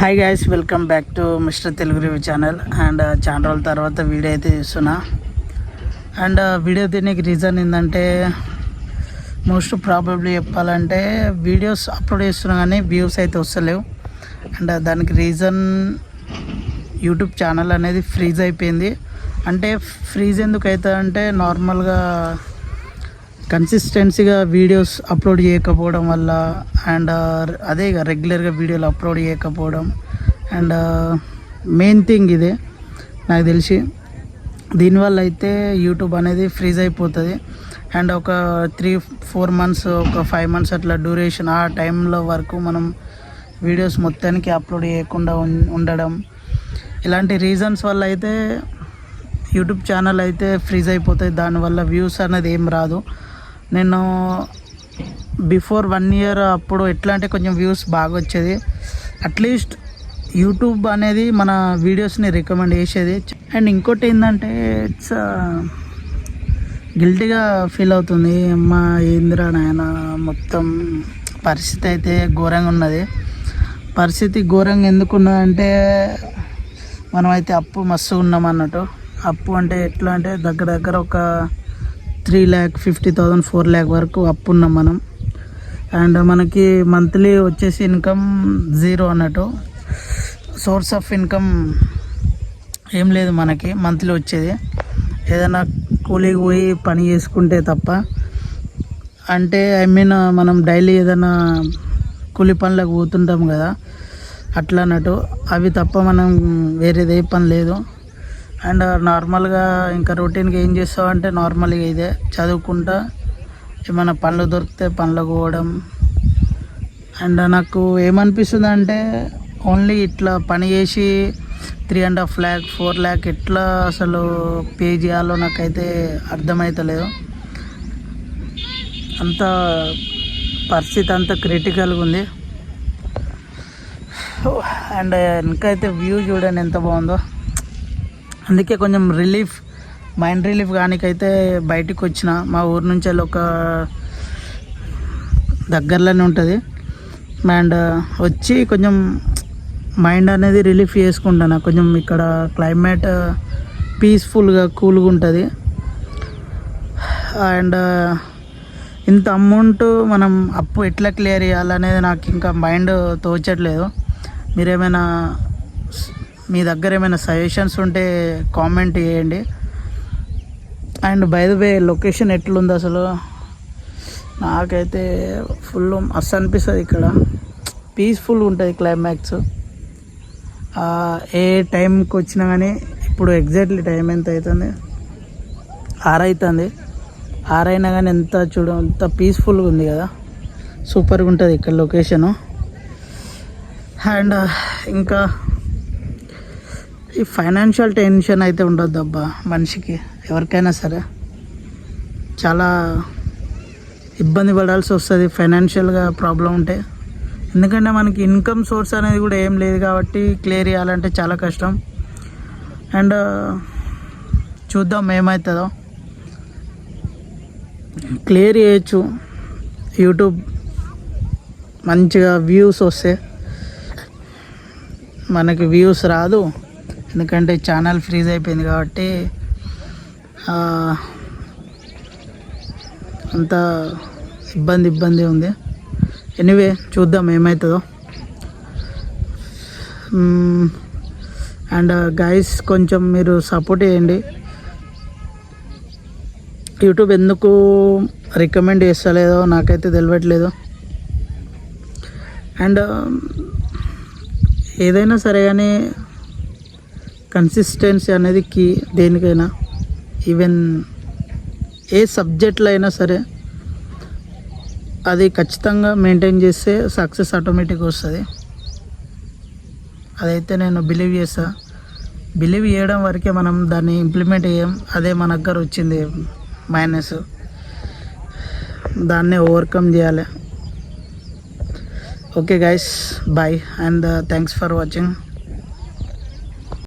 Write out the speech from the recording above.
Hi guys, welcome back to mister Telugu review channel. And చాలా రోజుల తర్వాత వీడియో అయితే తీస్తున్నా. అండ్ వీడియో తీయడానికి రీజన్ ఏంటంటే, మోస్ట్ ప్రాబబ్లీ చెప్పాలంటే వీడియోస్ అప్లోడ్ చేస్తున్నా కానీ వ్యూస్ అయితే వస్తలేవు. అండ్ దానికి రీజన్ యూట్యూబ్ ఛానల్ అనేది ఫ్రీజ్ అయిపోయింది. అంటే ఫ్రీజ్ ఎందుకు అవుతుందంటే, నార్మల్గా కన్సిస్టెన్సీగా వీడియోస్ అప్లోడ్ చేయకపోవడం వల్ల, అండ్ అదే రెగ్యులర్గా వీడియోలు అప్లోడ్ చేయకపోవడం, అండ్ మెయిన్ థింగ్ ఇదే నాకు తెలిసి. దీనివల్ల అయితే యూట్యూబ్ అనేది ఫ్రీజ్ అయిపోతుంది. అండ్ ఒక 3-4 months, ఒక 5 months అట్లా డ్యూరేషన్, ఆ టైంలో వరకు మనం వీడియోస్ మొత్తానికి అప్లోడ్ చేయకుండా ఉండడం, ఇలాంటి రీజన్స్ వల్ల అయితే యూట్యూబ్ ఛానల్ అయితే ఫ్రీజ్ అయిపోతుంది. దానివల్ల వ్యూస్ అనేది ఏం రాదు. నేను బిఫోర్ 1 year అప్పుడు ఎట్లా అంటే కొంచెం వ్యూస్ బాగా వచ్చేది. అట్లీస్ట్ యూట్యూబ్ అనేది మన వీడియోస్ని రికమెండ్ చేసేది. అండ్ ఇంకోటి ఏంటంటే, ఇట్స్ గిల్టీగా ఫీల్ అవుతుంది. అమ్మ ఏందిరా నాయన, మొత్తం పరిస్థితి అయితే ఘోరంగా ఉన్నది. పరిస్థితి ఘోరంగా ఎందుకున్నదంటే, మనమైతే అప్పు మస్తు ఉన్నాం అన్నట్టు. అప్పు అంటే ఎట్లా అంటే దగ్గర ఒక 3,50,000 4 lakh వరకు అప్పు ఉన్నాం మనం. అండ్ మనకి మంత్లీ వచ్చేసి ఇన్కమ్ 0 అన్నట్టు. సోర్స్ ఆఫ్ ఇన్కమ్ ఏం లేదు మనకి మంత్లీ వచ్చేది. ఏదైనా కూలీకి పోయి పని చేసుకుంటే తప్ప, అంటే మనం డైలీ ఏదైనా కూలి పనులకు పోతుంటాం కదా, అట్లా అన్నట్టు. అవి తప్ప మనం వేరేది ఏ పని లేదు. అండ్ నార్మల్గా ఇంకా రొటీన్గా ఏం చేస్తామంటే, నార్మల్గా ఇదే చదువుకుంటా, ఏమైనా పనులు దొరికితే పనులకు పోవడం. అండ్ నాకు ఏమనిపిస్తుంది అంటే, ఓన్లీ ఇట్లా పని చేసి 3.5 lakh 4 lakh ఎట్లా అసలు పే చేయాలో నాకైతే అర్థమవుతలేదు. అంత పరిస్థితి అంత క్రిటికల్గా ఉంది. అండ్ ఇంకైతే వ్యూ చూడండి ఎంత బాగుందో. అందుకే కొంచెం మైండ్ రిలీఫ్ కానికైతే బయటికి వచ్చిన. మా ఊరు నుంచి వెళ్ళి ఒక దగ్గరలోనే ఉంటుంది. అండ్ వచ్చి కొంచెం మైండ్ అనేది రిలీఫ్ చేసుకుంటాను. కొంచెం ఇక్కడ క్లైమేట్ పీస్ఫుల్గా కూల్గా ఉంటుంది. అండ్ ఇంత అమౌంట్ మనం అప్పు ఎట్లా క్లియర్ చేయాలనేది నాకు ఇంకా మైండ్ తోచట్లేదు. మీరేమైనా మీ దగ్గర ఏమైనా సజెషన్స్ ఉంటే కామెంట్ చేయండి. And by the way, location ఎట్లుంది అసలు? నాకైతే ఫుల్ మస్తు అనిపిస్తుంది. ఇక్కడ పీస్ఫుల్గా ఉంటుంది క్లైమాక్స్. ఏ టైంకి వచ్చినా కానీ, ఇప్పుడు ఎగ్జాక్ట్లీ టైం ఎంత అవుతుంది? 6 అవుతుంది. 6 అయినా కానీ ఎంత పీస్ఫుల్గా ఉంది కదా, సూపర్గా ఉంటుంది ఇక్కడ లొకేషను. అండ్ ఇంకా ఈ ఫైనాన్షియల్ టెన్షన్ అయితే ఉండొద్దు అబ్బా మనిషికి, ఎవరికైనా సరే. చాలా ఇబ్బంది పడాల్సి వస్తుంది ఫైనాన్షియల్గా ప్రాబ్లం ఉంటే. ఎందుకంటే మనకి ఇన్కమ్ సోర్స్ అనేది కూడా ఏం లేదు కాబట్టి క్లియర్ చేయాలంటే చాలా కష్టం. అండ్ చూద్దాం ఏమవుతుందో. క్లియర్ చేయొచ్చు యూట్యూబ్, మంచిగా వ్యూస్ వస్తే. మనకి వ్యూస్ రాదు, ఎందుకంటే ఛానల్ ఫ్రీజ్ అయిపోయింది కాబట్టి. అంత ఇబ్బంది ఉంది. ఎనీవే చూద్దాం ఏమవుతుందో. అండ్ గైస్, కొంచెం మీరు సపోర్ట్ చేయండి. యూట్యూబ్ ఎందుకు రికమెండ్ చేస్తలేదో నాకైతే తెలియట్లేదు. అండ్ ఏదైనా సరే కానీ కన్సిస్టెన్సీ అనేది కీ దేనికైనా. ఈవెన్ ఏ సబ్జెక్ట్లో అయినా సరే అది ఖచ్చితంగా మెయింటైన్ చేస్తే సక్సెస్ ఆటోమేటిక్గా వస్తుంది. అదైతే నేను బిలీవ్ చేయడం వరకే మనం దాన్ని ఇంప్లిమెంట్ చేయం. అదే మన దగ్గర వచ్చింది మైనస్. దాన్నే ఓవర్కమ్ చేయాలి. Okay guys, bye and thanks for watching.